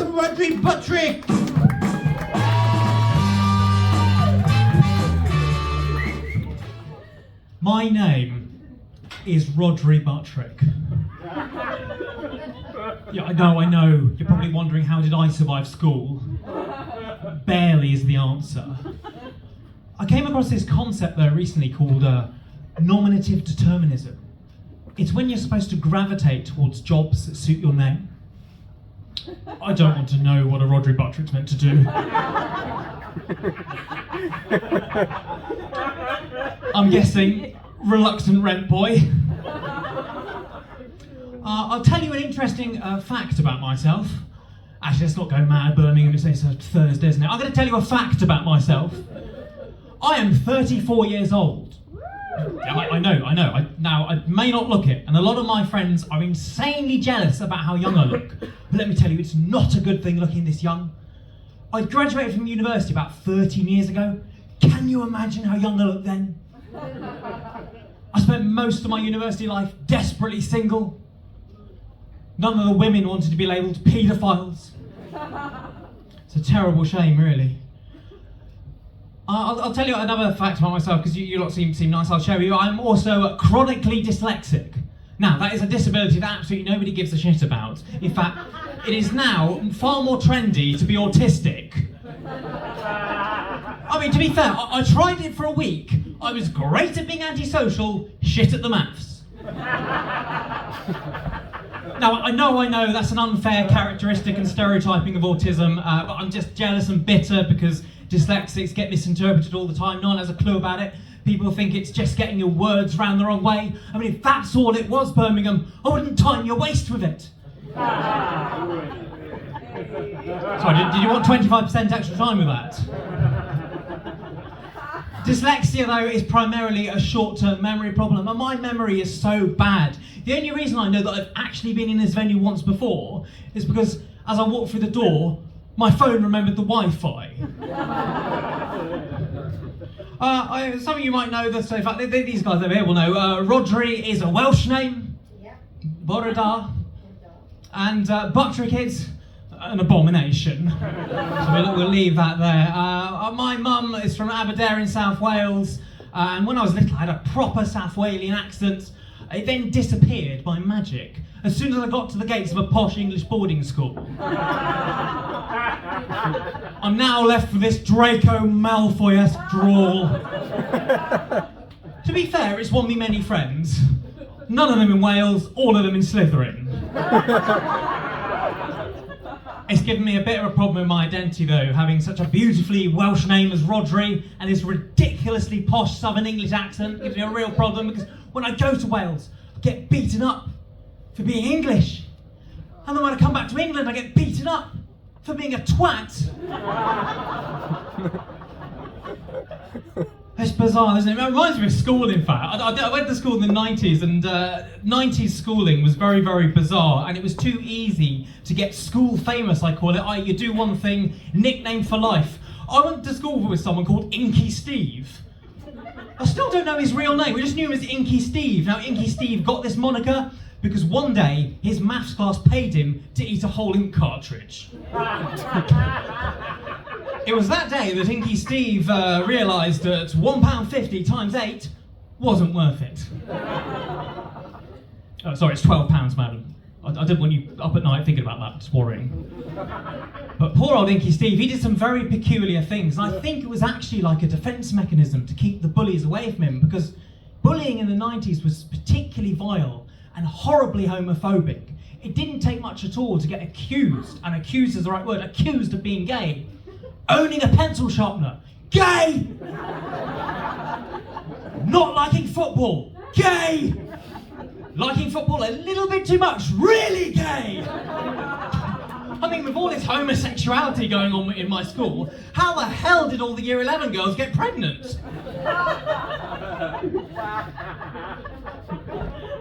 Rodri Buttrick! My name is Rodri Buttrick. Yeah, I know. You're probably wondering, how did I survive school? Barely is the answer. I came across this concept though recently called nominative determinism. It's when you're supposed to gravitate towards jobs that suit your name. I don't want to know what a Rodri Buttrick's meant to do. I'm guessing reluctant rent boy. I'll tell you an interesting fact about myself. Actually, let's not go mad, Birmingham. It's a Thursday, isn't it? I'm going to tell you a fact about myself. I am 34 years old. Yeah, I know. Now, I may not look it, and a lot of my friends are insanely jealous about how young I look. But let me tell you, it's not a good thing looking this young. I graduated from university about 13 years ago. Can you imagine how young I looked then? I spent most of my university life desperately single. None of the women wanted to be labelled paedophiles. It's a terrible shame, really. I'll tell you another fact about myself, because you lot seem nice. I'll show you. I'm also chronically dyslexic. Now, that is a disability that absolutely nobody gives a shit about. In fact, it is now far more trendy to be autistic. I mean, to be fair, I tried it for a week. I was great at being antisocial, shit at the maths. Now, I know that's an unfair characteristic and stereotyping of autism, but I'm just jealous and bitter because dyslexics get misinterpreted all the time. No one has a clue about it. People think it's just getting your words round the wrong way. I mean, if that's all it was, Birmingham, I wouldn't time your waist with it. Sorry, did you want 25% extra time with that? Dyslexia, though, is primarily a short-term memory problem, and my memory is so bad. The only reason I know that I've actually been in this venue once before is because as I walked through the door, my phone remembered the Wi-Fi. Some of you might know this, in fact, these guys over here will know. Rodri is a Welsh name, Borada, and Buttrick is an abomination. So we'll leave that there. My mum is from Aberdare in South Wales, and when I was little I had a proper South Walian accent. It then disappeared by magic as soon as I got to the gates of a posh English boarding school. I'm now left with this Draco Malfoy-esque drawl. To be fair, it's won me many friends. None of them in Wales, all of them in Slytherin. It's given me a bit of a problem with my identity though, having such a beautifully Welsh name as Rodri and this ridiculously posh Southern English accent gives me a real problem because when I go to Wales, I get beaten up for being English. And then when I come back to England, I get beaten up for being a twat. It's bizarre, isn't it? It reminds me of school, in fact. I went to school in the 90s, and 90s schooling was very, very bizarre, and it was too easy to get school famous, I call it. You do one thing, nickname for life. I went to school with someone called Inky Steve. I still don't know his real name, we just knew him as Inky Steve. Now, Inky Steve got this moniker because one day his maths class paid him to eat a whole ink cartridge. It was that day that Inky Steve realised that £1.50 times 8 wasn't worth it. Oh, sorry, it's £12, madam. I didn't want you up at night thinking about that, it's worrying. But poor old Inky Steve, he did some very peculiar things, and I think it was actually like a defence mechanism to keep the bullies away from him, because bullying in the 90s was particularly vile and horribly homophobic. It didn't take much at all to get accused, and accused is the right word, accused of being gay. Owning a pencil sharpener, gay! Not liking football, gay! Liking football a little bit too much, really gay! I mean, with all this homosexuality going on in my school, how the hell did all the Year 11 girls get pregnant?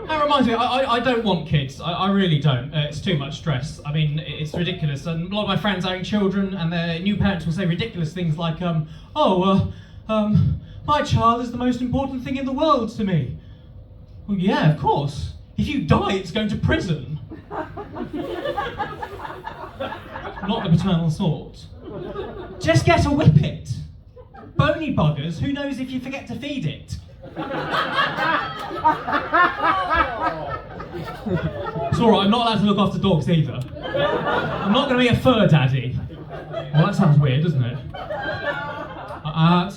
That reminds me, I don't want kids. I really don't. It's too much stress. I mean, it's ridiculous. And a lot of my friends are having children, and their new parents will say ridiculous things like, my child is the most important thing in the world to me. Well, yeah, of course. If you die, it's going to prison. not the paternal sort. Just get a whippet. Bony buggers, who knows if you forget to feed it? It's alright, I'm not allowed to look after dogs either. I'm not going to be a fur daddy. Well, that sounds weird, doesn't it? But I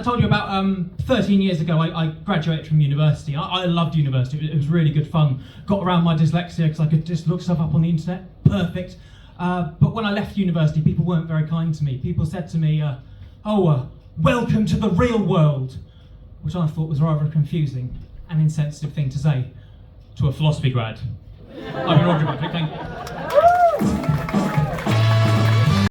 told you about 13 years ago I graduated from university. I loved university, it was really good fun. Got around my dyslexia because I could just look stuff up on the internet, perfect. But when I left university, people weren't very kind to me. People said to me, welcome to the real world, which I thought was rather a confusing and insensitive thing to say to a philosophy grad. I've been Roger Buckley, thank you.